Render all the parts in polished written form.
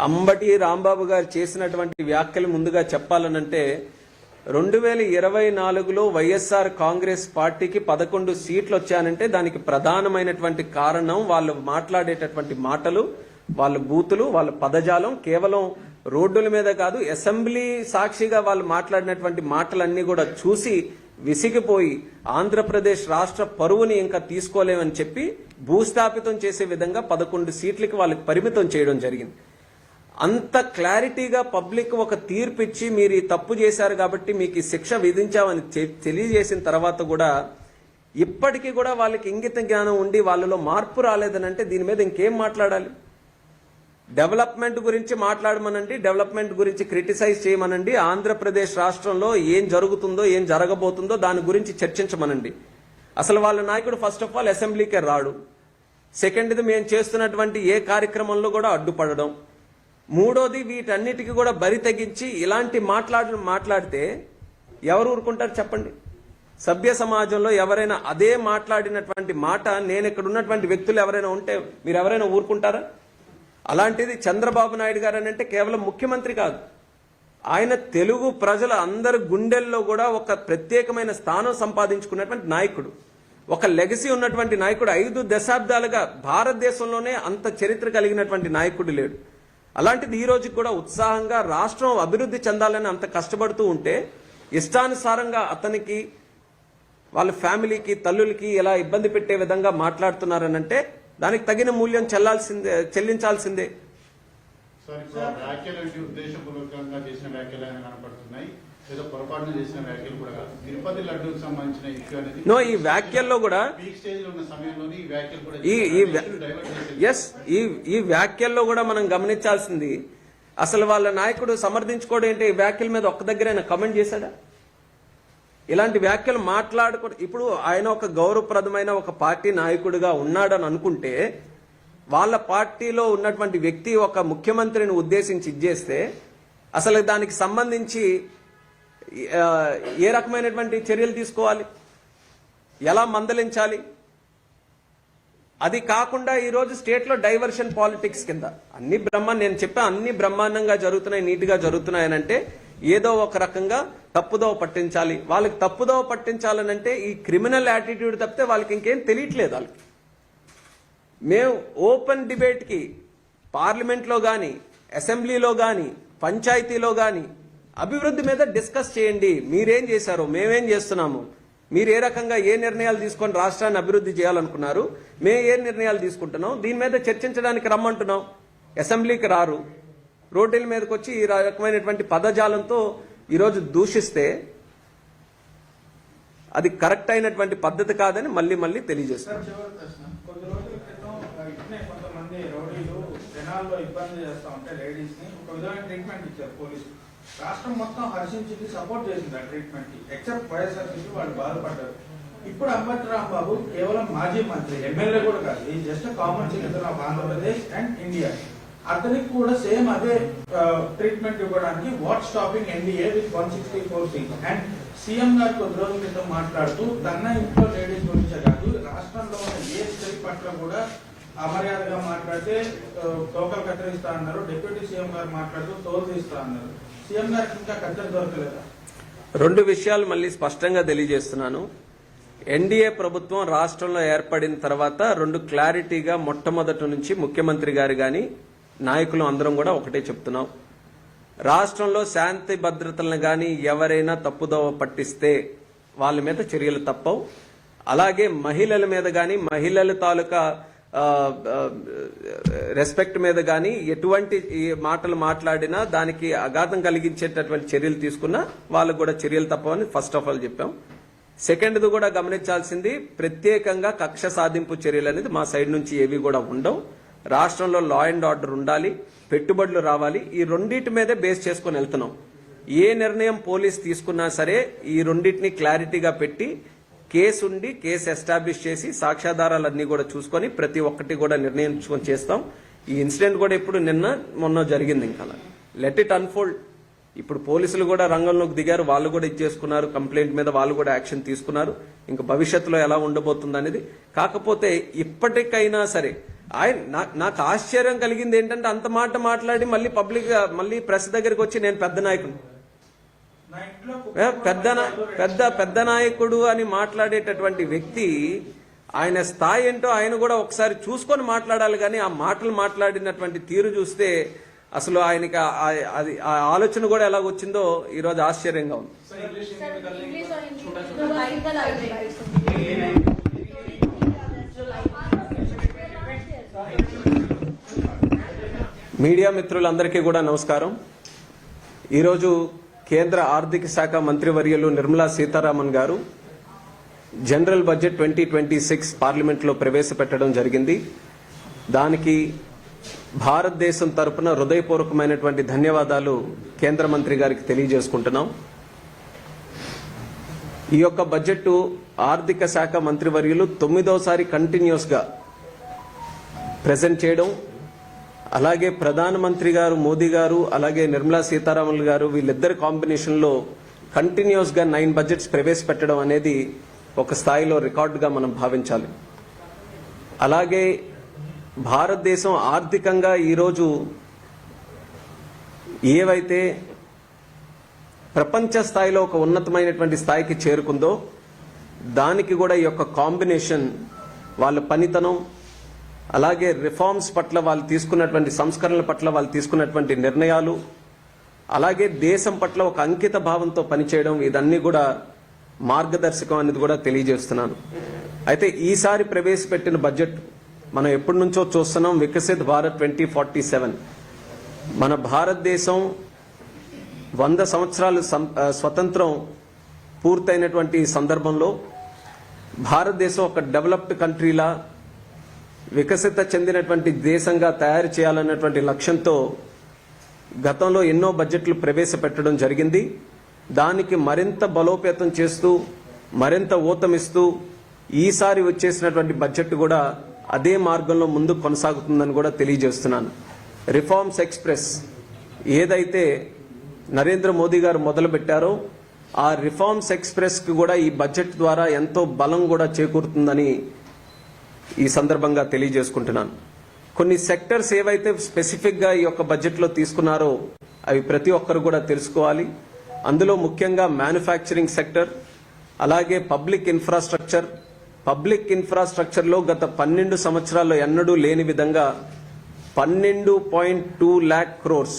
అంబటి రాంబాబు గారు చేసినటువంటి వ్యాఖ్యలు ముందుగా చెప్పాలనంటే 2024లో వైఎస్ఆర్ కాంగ్రెస్ పార్టీకి 11 సీట్లు వచ్చానంటే దానికి ప్రధానమైనటువంటి కారణం వాళ్ళు మాట్లాడేటటువంటి మాటలు, వాళ్ళ బూతులు, వాళ్ళ పదజాలం. కేవలం రోడ్డుల మీద కాదు, అసెంబ్లీ సాక్షిగా వాళ్ళు మాట్లాడినటువంటి మాటలన్నీ కూడా చూసి విసిగిపోయి ఆంధ్రప్రదేశ్ రాష్ట్ర పరువుని ఇంకా తీసుకోలేమని చెప్పి భూస్థాపితం చేసే విధంగా 11 సీట్లకి వాళ్ళకి పరిమితం చేయడం జరిగింది. అంత క్లారిటీగా పబ్లిక్ ఒక తీర్పు ఇచ్చి మీరు ఈ తప్పు చేశారు కాబట్టి మీకు ఈ శిక్ష విధించామని తెలియజేసిన తర్వాత కూడా ఇప్పటికీ కూడా వాళ్ళకి ఇంగిత జ్ఞానం ఉండి వాళ్ళలో మార్పు రాలేదనంటే దీని మీద ఇంకేం మాట్లాడాలి? డెవలప్మెంట్ గురించి మాట్లాడమనండి, డెవలప్మెంట్ గురించి క్రిటిసైజ్ చేయమనండి, ఆంధ్రప్రదేశ్ రాష్ట్రంలో ఏం జరుగుతుందో ఏం జరగబోతుందో దాని గురించి చర్చించమనండి. అసలు వాళ్ళ నాయకుడు ఫస్ట్ ఆఫ్ ఆల్ అసెంబ్లీకే రాడు. సెకండ్ది మేము చేస్తున్నటువంటి ఏ కార్యక్రమంలో కూడా అడ్డుపడడం. మూడోది వీటన్నిటికీ కూడా బరి తెగించి ఇలాంటి మాట్లాడితే ఎవరు ఊరుకుంటారు చెప్పండి? సభ్య సమాజంలో ఎవరైనా అదే మాట్లాడినటువంటి మాట నేను ఇక్కడ ఉన్నటువంటి వ్యక్తులు ఎవరైనా ఉంటే మీరు ఎవరైనా ఊరుకుంటారా? అలాంటిది చంద్రబాబు నాయుడు గారు అని అంటే కేవలం ముఖ్యమంత్రి కాదు, ఆయన తెలుగు ప్రజల అందరి గుండెల్లో కూడా ఒక ప్రత్యేకమైన స్థానం సంపాదించుకున్నటువంటి నాయకుడు, ఒక లెగసీ ఉన్నటువంటి నాయకుడు. 5 దశాబ్దాలుగా భారతదేశంలోనే అంత చరిత్ర కలిగినటువంటి నాయకుడు లేడు. అలాంటిది ఈ రోజుకి కూడా ఉత్సాహంగా రాష్ట్రం అభివృద్ధి చెందాలని అంత కష్టపడుతూ ఉంటే ఇష్టానుసారంగా అతనికి వాళ్ళ ఫ్యామిలీకి తల్లులకి ఎలా ఇబ్బంది పెట్టే విధంగా మాట్లాడుతున్నారనంటే దానికి తగిన మూల్యం చెల్లించాల్సిందే. నో, ఈ వ్యాఖ్యల్లో కూడా ఈ వ్యాఖ్యల్లో కూడా మనం గమనించాల్సింది అసలు వాళ్ళ నాయకుడు సమర్థించుకోవడం ఏంటి? ఈ వ్యాఖ్యల మీద ఒక్క దగ్గర ఆయన కమెంట్ చేశాడా? ఇలాంటి వ్యాఖ్యలు మాట్లాడకూడదు. ఇప్పుడు ఆయన ఒక గౌరవప్రదమైన ఒక పార్టీ నాయకుడిగా ఉన్నాడని అనుకుంటే వాళ్ళ పార్టీలో ఉన్నటువంటి వ్యక్తి ఒక ముఖ్యమంత్రిని ఉద్దేశించి ఇచ్చేస్తే అసలు దానికి సంబంధించి ఏ రకమైనటువంటి చర్యలు తీసుకోవాలి, ఎలా మందలించాలి? అది కాకుండా ఈరోజు స్టేట్లో డైవర్షన్ పాలిటిక్స్ కింద నేను చెప్పా అన్ని బ్రహ్మాండంగా జరుగుతున్నాయి, నీట్గా జరుగుతున్నాయనంటే ఏదో ఒక రకంగా తప్పుదోవ పట్టించాలి. వాళ్ళకి తప్పుదోవ పట్టించాలనంటే ఈ క్రిమినల్ యాటిట్యూడ్ తప్పితే వాళ్ళకి ఇంకేం తెలియట్లేదు. వాళ్ళకి మేము ఓపెన్ డిబేట్కి పార్లమెంట్లో కానీ అసెంబ్లీలో కానీ పంచాయతీలో కానీ అభివృద్ధి మీద డిస్కస్ చేయండి. మీరేం చేశారు, మేమేం చేస్తున్నాము, మీరు ఏ రకంగా ఏ నిర్ణయాలు తీసుకొని రాష్ట్రాన్ని అభివృద్ధి చేయాలనుకున్నారు, మేము ఏ నిర్ణయాలు తీసుకుంటున్నాం, దీని మీద చర్చించడానికి రమ్మంటున్నాం. అసెంబ్లీకి రారు, రోడ్ల మీదకి వచ్చి ఈ రకమైనటువంటి పదజాలంతో ఈరోజు దూషిస్తే అది కరెక్ట్ అయినటువంటి పద్ధతి కాదని మళ్ళీ మళ్ళీ తెలియజేస్తారు. రాష్ట్రం మొత్తం హర్షించింది, సపోర్ట్ చేసింది ఆ ట్రీట్మెంట్ కి, ఎక్సెప్ట్ వైఎస్ఆర్సీపీ వాళ్ళు బాధపడ్డారు. ఇప్పుడు అంబటి రాంబాబు కేవలం మాజీ మంత్రి, ఎమ్మెల్యే కూడా కాదు, ఈ just common citizen of Andhra Pradesh and India. అతనికి కూడా సేమ్ అదే ట్రీట్మెంట్ ఇవ్వడానికి what stopping NDA with 164 seats. And CM గారు కొద్ది రోజుల క్రితం మాట్లాడుతూ తన ఇంట్లో లేడీస్ గురించే కాదు రాష్ట్రంలో ఉన్న ఏ స్త్రీ పట్ల కూడా అమర్యాదగా మాట్లాడితే తోకలు కత్తిరిస్తా అన్నారు. డిప్యూటీ సీఎం గారు మాట్లాడుతూ తోలు తీస్తా అన్నారు. సీఎం గారికి ఇంకా కత్తెర దొరకలేదా? 2 విషయాలు మళ్ళీ స్పష్టంగా తెలియజేస్తున్నాను. ఎన్డీఏ ప్రభుత్వం రాష్ట్రంలో ఏర్పడిన తర్వాత 2 క్లారిటీగా మొట్టమొదటి నుంచి ముఖ్యమంత్రి గారు గాని నాయకులు అందరం కూడా ఒకటే చెప్తున్నాం. రాష్ట్రంలో శాంతి భద్రతలను గాని ఎవరైనా తప్పుదోవ పట్టిస్తే వాళ్ళ మీద చర్యలు తప్పవు. అలాగే మహిళల మీద గాని మహిళల తాలూకా రెస్పెక్ట్ మీద గాని ఎటువంటి మాటలు మాట్లాడినా దానికి అఘాతం కలిగించేటటువంటి చర్యలు తీసుకున్నా వాళ్ళకు కూడా చర్యలు తప్పవని ఫస్ట్ ఆఫ్ ఆల్ చెప్పాం. సెకండ్ది కూడా గమనించాల్సింది, ప్రత్యేకంగా కక్ష సాధింపు చర్యలు అనేది మా సైడ్ నుంచి ఏవి కూడా ఉండవు. రాష్ట్రంలో లా అండ్ ఆర్డర్ ఉండాలి, పెట్టుబడులు రావాలి. ఈ రెండింటి మీదే బేస్ చేసుకుని వెళ్తున్నాం. ఏ నిర్ణయం పోలీస్ తీసుకున్నా సరే ఈ రెండింటిని క్లారిటీగా పెట్టి కేసు ఎస్టాబ్లిష్ చేసి సాక్ష్యాధారాలన్నీ కూడా చూసుకొని ప్రతి ఒక్కటి కూడా నిర్ణయించుకొని చేస్తాం. ఈ ఇన్సిడెంట్ కూడా ఇప్పుడు మొన్న జరిగింది. ఇంకా లెట్ ఇట్ అన్ఫోల్డ్. ఇప్పుడు పోలీసులు కూడా రంగంలోకి దిగారు, వాళ్ళు కూడా ఇచ్చేసుకున్నారు, కంప్లైంట్ మీద వాళ్ళు కూడా యాక్షన్ తీసుకున్నారు. ఇంకా భవిష్యత్తులో ఎలా ఉండబోతుంది అనేది. కాకపోతే ఇప్పటికైనా సరే నాకు ఆశ్చర్యం కలిగింది ఏంటంటే అంత మాట మాట్లాడి మళ్ళీ పబ్లిక్ మళ్ళీ ప్రెస్ దగ్గరికి వచ్చి నేను పెద్ద నాయకుడు, పెద్ద నాయకుడు అని మాట్లాడేటటువంటి వ్యక్తి ఆయన స్థాయి ఏంటో ఆయన కూడా ఒకసారి చూసుకొని మాట్లాడాలి. కానీ ఆ మాటలు మాట్లాడినటువంటి తీరు చూస్తే అసలు ఆయనకి అది ఆ ఆలోచన కూడా ఎలా వచ్చిందో ఈరోజు ఆశ్చర్యంగా ఉంది. మీడియా మిత్రులందరికీ కూడా నమస్కారం. ఈరోజు కేంద్ర ఆర్థిక శాఖ మంత్రివర్యులు నిర్మలా సీతారామన్ గారు జనరల్ బడ్జెట్ 2026 పార్లమెంట్లో ప్రవేశపెట్టడం జరిగింది. దానికి భారతదేశం తరపున హృదయపూర్వకమైనటువంటి ధన్యవాదాలు కేంద్ర మంత్రి గారికి తెలియజేసుకుంటున్నాం. ఈ యొక్క బడ్జెట్ ఆర్థిక శాఖ మంత్రివర్యులు 9వ కంటిన్యూస్ గా ప్రెజెంట్ చేయడం, అలాగే ప్రధానమంత్రి గారు మోదీ గారు అలాగే నిర్మలా సీతారామన్ గారు వీళ్ళిద్దరి కాంబినేషన్ లో కంటిన్యూస్ గా 9 బడ్జెట్స్ ప్రవేశపెట్టడం అనేది ఒక స్థాయిలో రికార్డుగా మనం భావించాలి. అలాగే భారతదేశం ఆర్థికంగా ఈరోజు ఏవైతే ప్రపంచ స్థాయిలో ఒక ఉన్నతమైనటువంటి స్థాయికి చేరుకుందో దానికి కూడా ఈ యొక్క కాంబినేషన్ వాళ్ళ పనితనం, అలాగే రిఫార్మ్స్ పట్ల వాళ్ళు తీసుకున్నటువంటి సంస్కరణల పట్ల వాళ్ళు తీసుకున్నటువంటి నిర్ణయాలు, అలాగే దేశం పట్ల ఒక అంకిత భావంతో పనిచేయడం, ఇదన్నీ కూడా మార్గదర్శకం అనేది కూడా తెలియజేస్తున్నాను. అయితే ఈసారి ప్రవేశపెట్టిన బడ్జెట్ మనం ఎప్పటి నుంచో చూస్తున్నాం, వికసిత్ భారత్ 2047. మన భారతదేశం 100 సంవత్సరాలు స్వతంత్రం పూర్తయినటువంటి సందర్భంలో భారతదేశం ఒక డెవలప్డ్ కంట్రీలా వికసిత చెందినటువంటి దేశంగా తయారు చేయాలన్నటువంటి లక్ష్యంతో గతంలో ఎన్నో బడ్జెట్లు ప్రవేశపెట్టడం జరిగింది. దానికి మరింత బలోపేతం చేస్తూ మరింత ఊతమిస్తూ ఈసారి వచ్చేసినటువంటి బడ్జెట్ కూడా అదే మార్గంలో ముందుకు కొనసాగుతుందని కూడా తెలియజేస్తున్నాను. రిఫార్మ్స్ ఎక్స్ప్రెస్ ఏదైతే నరేంద్ర మోదీ గారు మొదలుపెట్టారో ఆ రిఫార్మ్స్ ఎక్స్ప్రెస్ కి కూడా ఈ బడ్జెట్ ద్వారా ఎంతో బలం కూడా చేకూరుతుందని ఈ సందర్భంగా తెలియజేసుకుంటున్నాను. కొన్ని సెక్టర్స్ ఏవైతే స్పెసిఫిక్ గా ఈ యొక్క బడ్జెట్ లో తీసుకున్నారో అవి ప్రతి ఒక్కరు కూడా తెలుసుకోవాలి. అందులో ముఖ్యంగా మ్యానుఫ్యాక్చరింగ్ సెక్టర్, అలాగే పబ్లిక్ ఇన్ఫ్రాస్ట్రక్చర్ లో గత 12 సంవత్సరాల్లో ఎన్నడూ లేని విధంగా 12.2 lakh crores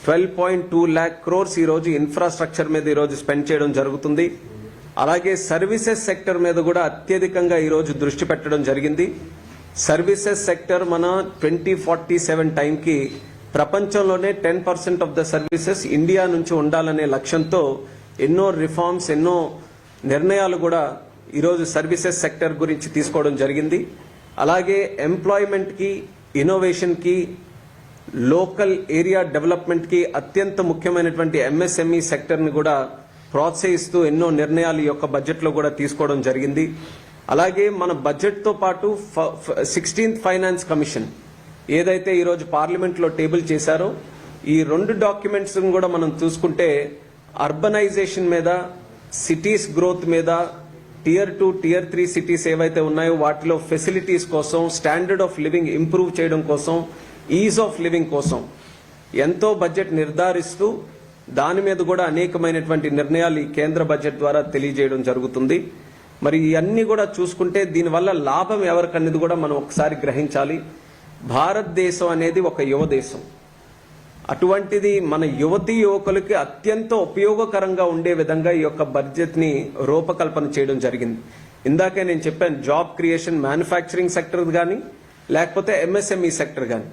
12.2 lakh crores ఈ రోజు ఇన్ఫ్రాస్ట్రక్చర్ మీద ఈ రోజు స్పెండ్ చేయడం జరుగుతుంది. అలాగే సర్వీసెస్ సెక్టర్ మీద కూడా అత్యధికంగా ఈ రోజు దృష్టి పెట్టడం జరిగింది. సర్వీసెస్ సెక్టర్ మన 2047 టైంకి ప్రపంచంలోనే 10% ఆఫ్ ద సర్వీసెస్ ఇండియా నుంచి ఉండాలనే లక్ష్యంతో ఎన్నో రిఫార్మ్స్, ఎన్నో నిర్ణయాలు కూడా ఈరోజు సర్వీసెస్ సెక్టర్ గురించి తీసుకోవడం జరిగింది. అలాగే ఎంప్లాయ్మెంట్ కి, ఇన్నోవేషన్ కి, లోకల్ ఏరియా డెవలప్మెంట్ కి అత్యంత ముఖ్యమైనటువంటి ఎంఎస్ఎంఈ సెక్టర్ ని కూడా ప్రోత్సహిస్తూ ఎన్నో నిర్ణయాలు ఈ యొక్క బడ్జెట్ లో కూడా తీసుకోవడం జరిగింది. అలాగే మన బడ్జెట్ తో పాటు 16th ఫైనాన్స్ కమిషన్ ఏదైతే ఈరోజు పార్లమెంట్ లో టేబుల్ చేశారో ఈ 2 డాక్యుమెంట్స్ కూడా మనం చూసుకుంటే అర్బనైజేషన్ మీద, సిటీస్ గ్రోత్ మీద, Tier 2, Tier 3 సిటీస్ ఏవైతే ఉన్నాయో వాటిలో ఫెసిలిటీస్ కోసం, స్టాండర్డ్ ఆఫ్ లివింగ్ ఇంప్రూవ్ చేయడం కోసం, ఈజ్ ఆఫ్ లివింగ్ కోసం ఎంతో బడ్జెట్ నిర్ధారిస్తూ దాని మీద కూడా అనేకమైనటువంటి నిర్ణయాలు ఈ కేంద్ర బడ్జెట్ ద్వారా తెలియజేయడం జరుగుతుంది. మరి ఇవన్నీ కూడా చూసుకుంటే దీనివల్ల లాభం ఎవరికనేది కూడా మనం ఒకసారి గ్రహించాలి. భారతదేశం అనేది ఒక యువ దేశం. అటువంటిది మన యువతీ యువకులకి అత్యంత ఉపయోగకరంగా ఉండే విధంగా ఈ యొక్క బడ్జెట్ ని రూపకల్పన చేయడం జరిగింది. ఇందాకే నేను చెప్పాను, జాబ్ క్రియేషన్ మ్యానుఫ్యాక్చరింగ్ సెక్టర్ కానీ, లేకపోతే ఎంఎస్ఎంఈ సెక్టర్ కానీ,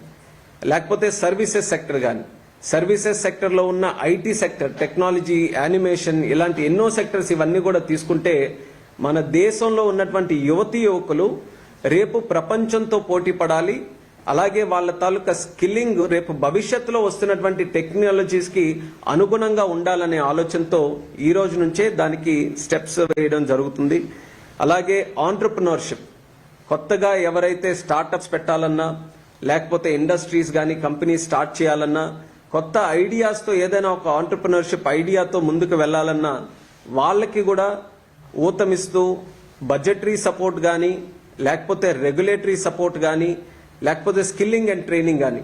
లేకపోతే సర్వీసెస్ సెక్టర్ కానీ, సర్వీసెస్ సెక్టర్ లో ఉన్న ఐటీ సెక్టర్, టెక్నాలజీ, యానిమేషన్, ఇలాంటి ఎన్నో సెక్టర్స్ ఇవన్నీ కూడా తీసుకుంటే మన దేశంలో ఉన్నటువంటి యువతీ యువకులు రేపు ప్రపంచంతో పోటీ పడాలి. అలాగే వాళ్ళ తాలూకా స్కిల్లింగ్ రేపు భవిష్యత్తులో వస్తున్నటువంటి టెక్నాలజీస్ కి అనుగుణంగా ఉండాలనే ఆలోచనతో ఈ రోజు నుంచే దానికి స్టెప్స్ వేయడం జరుగుతుంది. అలాగే ఆంటర్ప్రినర్షిప్, కొత్తగా ఎవరైతే స్టార్టప్స్ పెట్టాలన్నా, లేకపోతే ఇండస్ట్రీస్ కానీ కంపెనీస్ స్టార్ట్ చేయాలన్నా, కొత్త ఐడియాస్తో ఏదైనా ఒక ఆంటర్ప్రినర్షిప్ ఐడియాతో ముందుకు వెళ్ళాలన్నా వాళ్ళకి కూడా ఊతమిస్తూ బడ్జెటరీ సపోర్ట్ కానీ, లేకపోతే రెగ్యులేటరీ సపోర్ట్ కానీ, లేకపోతే స్కిల్లింగ్ అండ్ ట్రైనింగ్ కానీ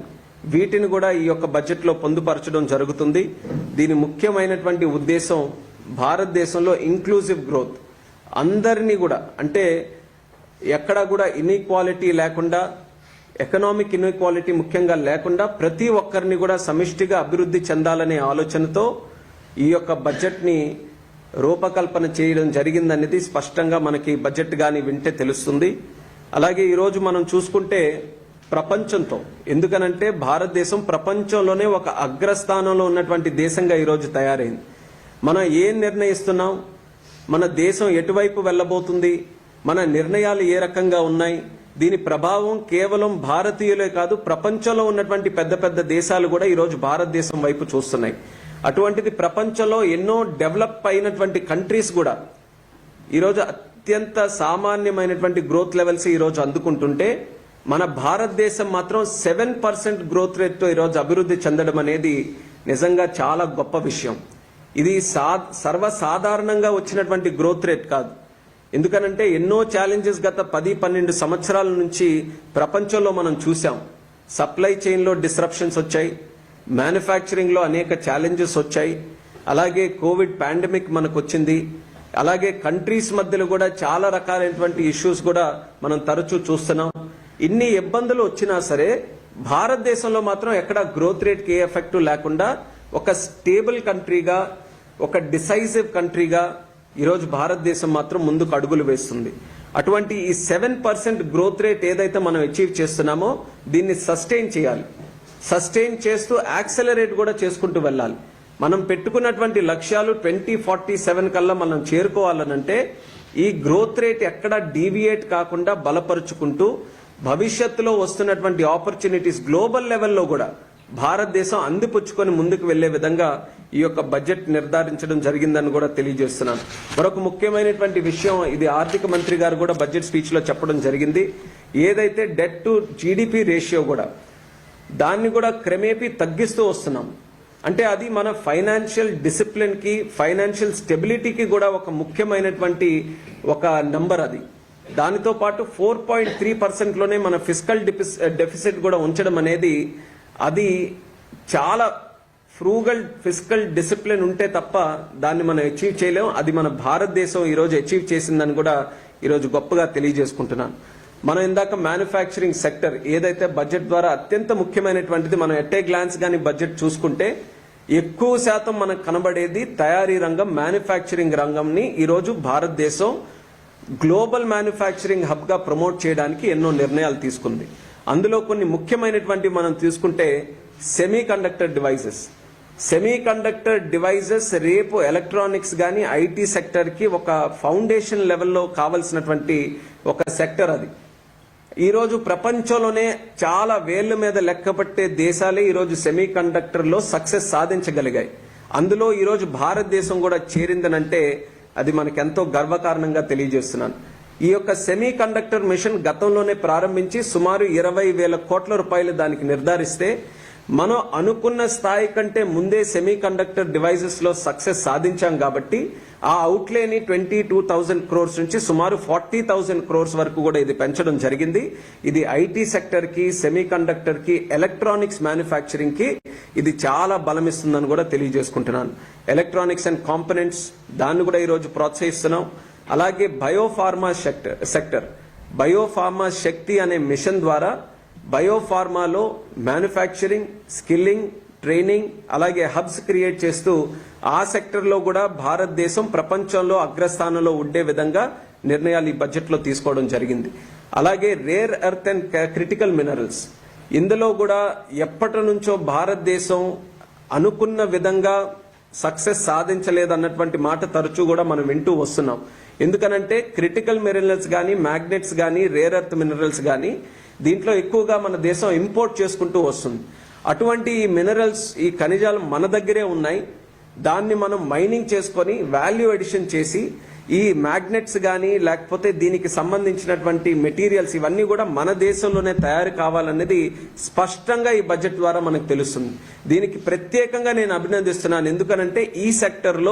వీటిని కూడా ఈ యొక్క బడ్జెట్లో పొందుపరచడం జరుగుతుంది. దీని ముఖ్యమైనటువంటి ఉద్దేశం భారతదేశంలో ఇంక్లూజివ్ గ్రోత్, అందరినీ కూడా అంటే ఎక్కడా కూడా ఇన్ఈక్వాలిటీ లేకుండా, ఎకనామిక్ ఇన్ఈక్వాలిటీ ముఖ్యంగా లేకుండా ప్రతి ఒక్కరిని కూడా సమిష్టిగా అభివృద్ధి చెందాలనే ఆలోచనతో ఈ యొక్క బడ్జెట్ని రూపకల్పన చేయడం జరిగిందనేది స్పష్టంగా మనకి బడ్జెట్ కానీ వింటే తెలుస్తుంది. అలాగే ఈరోజు మనం చూసుకుంటే ప్రపంచంతో, ఎందుకనంటే భారతదేశం ప్రపంచంలోనే ఒక అగ్రస్థానంలో ఉన్నటువంటి దేశంగా ఈరోజు తయారైంది. మనం ఏం నిర్ణయిస్తున్నాం, మన దేశం ఎటువైపు వెళ్ళబోతుంది, మన నిర్ణయాలు ఏ రకంగా ఉన్నాయి, దీని ప్రభావం కేవలం భారతీయులే కాదు ప్రపంచంలో ఉన్నటువంటి పెద్ద పెద్ద దేశాలు కూడా ఈరోజు భారతదేశం వైపు చూస్తున్నాయి. అటువంటిది ప్రపంచంలో ఎన్నో డెవలప్ అయినటువంటి కంట్రీస్ కూడా ఈరోజు అత్యంత సామాన్యమైనటువంటి గ్రోత్ లెవెల్స్ ఈరోజు అందుకుంటుంటే మన భారతదేశం మాత్రం 7% గ్రోత్ రేట్తో ఈరోజు అభివృద్ధి చెందడం అనేది నిజంగా చాలా గొప్ప విషయం. ఇది సర్వసాధారణంగా వచ్చినటువంటి గ్రోత్ రేట్ కాదు. ఎందుకనంటే ఎన్నో ఛాలెంజెస్ గత 10-12 సంవత్సరాల నుంచి ప్రపంచంలో మనం చూసాం. సప్లై చైన్లో డిస్రప్షన్స్ వచ్చాయి, మ్యానుఫ్యాక్చరింగ్లో అనేక ఛాలెంజెస్ వచ్చాయి, అలాగే కోవిడ్ పాండమిక్ మనకు వచ్చింది, అలాగే కంట్రీస్ మధ్యలో కూడా చాలా రకాలైనటువంటి ఇష్యూస్ కూడా మనం తరచూ చూస్తున్నాం. ఇన్ని ఇబ్బందులు వచ్చినా సరే భారతదేశంలో మాత్రం ఎక్కడ గ్రోత్ రేట్కి ఏ ఎఫెక్ట్ లేకుండా ఒక స్టేబుల్ కంట్రీగా, ఒక డిసైజివ్ కంట్రీగా ఈరోజు భారతదేశం మాత్రం ముందుకు అడుగులు వేస్తుంది. అటువంటి ఈ 7% గ్రోత్ రేట్ ఏదైతే మనం అచీవ్ చేస్తున్నామో దీన్ని సస్టైన్ చేయాలి. సస్టైన్ చేస్తూ యాక్సెలరేట్ కూడా చేసుకుంటూ వెళ్ళాలి. మనం పెట్టుకున్నటువంటి లక్ష్యాలు 2047 కల్లా మనం చేరుకోవాలనంటే ఈ గ్రోత్ రేట్ ఎక్కడ డీవియేట్ కాకుండా బలపరుచుకుంటూ భవిష్యత్తులో వస్తున్నటువంటి ఆపర్చునిటీస్ గ్లోబల్ లెవెల్లో కూడా భారతదేశం అందిపుచ్చుకొని ముందుకు వెళ్లే విధంగా ఈ యొక్క బడ్జెట్ నిర్ధారించడం జరిగిందని కూడా తెలియజేస్తున్నాను. మరొక ముఖ్యమైనటువంటి విషయం, ఇది ఆర్థిక మంత్రి గారు కూడా బడ్జెట్ స్పీచ్ లో చెప్పడం జరిగింది. ఏదైతే డెట్ టు జీడిపి రేషియో కూడా దాన్ని కూడా క్రమేపీ తగ్గిస్తూ వస్తున్నాం. అంటే అది మన ఫైనాన్షియల్ డిసిప్లిన్ కి, ఫైనాన్షియల్ స్టెబిలిటీకి కూడా ఒక ముఖ్యమైనటువంటి ఒక నంబర్ అది. దానితో పాటు 4.3% లోనే మన ఫిస్కల్ డెఫిసిట్ కూడా ఉంచడం అనేది అది చాలా ఫ్రూగల్ ఫిస్కల్ డిసిప్లిన్ ఉంటే తప్ప దాన్ని మనం అచీవ్ చేయలేం. అది మన భారతదేశం ఈరోజు అచీవ్ చేసిందని కూడా ఈరోజు గొప్పగా తెలియజేసుకుంటున్నాను. మనం ఇందాక మ్యానుఫ్యాక్చరింగ్ సెక్టర్ ఏదైతే బడ్జెట్ ద్వారా అత్యంత ముఖ్యమైనటువంటిది, మనం ఎట్ ఏ గ్లాన్స్ కానీ బడ్జెట్ చూసుకుంటే ఎక్కువ శాతం మనకు కనబడేది తయారీ రంగం, మ్యానుఫ్యాక్చరింగ్ రంగంని ఈరోజు భారతదేశం గ్లోబల్ మ్యానుఫ్యాక్చరింగ్ హబ్ గా ప్రమోట్ చేయడానికి ఎన్నో నిర్ణయాలు తీసుకుంది. అందులో కొన్ని ముఖ్యమైనటువంటి మనం తీసుకుంటే సెమీ కండక్టర్ డివైజెస్ రేపు ఎలక్ట్రానిక్స్ గానీ ఐటీ సెక్టర్ కి ఒక ఫౌండేషన్ లెవెల్లో కావలసినటువంటి ఒక సెక్టర్ అది. ఈరోజు ప్రపంచంలోనే చాలా వేళ్ల మీద లెక్కపట్టే దేశాలే ఈరోజు సెమీ కండక్టర్ లో సక్సెస్ సాధించగలిగాయి. అందులో ఈరోజు భారతదేశం కూడా చేరిందనంటే అది మనకెంతో గర్వకారణంగా తెలియజేస్తున్నాను. ఈ యొక్క సెమీ కండక్టర్ మిషన్ గతంలోనే ప్రారంభించి సుమారు 20,000 కోట్ల రూపాయలు దానికి నిర్ధారిస్తే మనం అనుకున్న స్థాయి కంటే ముందే సెమీ కండక్టర్ డివైజెస్ లో సక్సెస్ సాధించాం. కాబట్టి ఆ అవుట్లేని 22,000 crores నుంచి సుమారు 40,000 crores వరకు కూడా ఇది పెంచడం జరిగింది. ఇది ఐటీ సెక్టర్ కి, సెమీ కండక్టర్ కి, ఎలక్ట్రానిక్స్ మ్యానుఫ్యాక్చరింగ్ కి ఇది చాలా బలమిస్తుందని కూడా తెలియజేసుకుంటున్నాను. ఎలక్ట్రానిక్స్ అండ్ కాంపోనెంట్స్ దాన్ని కూడా ఈరోజు ప్రోత్సహిస్తున్నాం. అలాగే బయోఫార్మా సెక్టర్ బయోఫార్మా శక్తి అనే మిషన్ ద్వారా బయోఫార్మాలో మ్యానుఫ్యాక్చరింగ్, స్కిల్లింగ్, ట్రైనింగ్ అలాగే హబ్స్ క్రియేట్ చేస్తూ ఆ సెక్టర్లో కూడా భారతదేశం ప్రపంచంలో అగ్రస్థానంలో ఉండే విధంగా నిర్ణయాలు ఈ బడ్జెట్లో తీసుకోవడం జరిగింది. అలాగే rare earth and critical minerals, ఇందులో కూడా ఎప్పటి నుంచో భారతదేశం అనుకున్న విధంగా సక్సెస్ సాధించలేదన్నటువంటి మాట తరచూ కూడా మనం వింటూ వస్తున్నాం. ఎందుకనంటే క్రిటికల్ మినరల్స్ కానీ, మ్యాగ్నెట్స్ కానీ, రేర్ ఎర్త్ మినరల్స్ కానీ దీంట్లో ఎక్కువగా మన దేశం ఇంపోర్ట్ చేసుకుంటూ వస్తుంది. అటువంటి ఈ మినరల్స్, ఈ ఖనిజాలు మన దగ్గరే ఉన్నాయి. దాన్ని మనం మైనింగ్ చేసుకొని వాల్యూ ఎడిషన్ చేసి ఈ మ్యాగ్నెట్స్ కానీ లేకపోతే దీనికి సంబంధించినటువంటి మెటీరియల్స్ ఇవన్నీ కూడా మన దేశంలోనే తయారు కావాలనేది స్పష్టంగా ఈ బడ్జెట్ ద్వారా మనకు తెలుస్తుంది. దీనికి ప్రత్యేకంగా నేను అభినందిస్తున్నాను. ఎందుకనంటే ఈ సెక్టర్ లో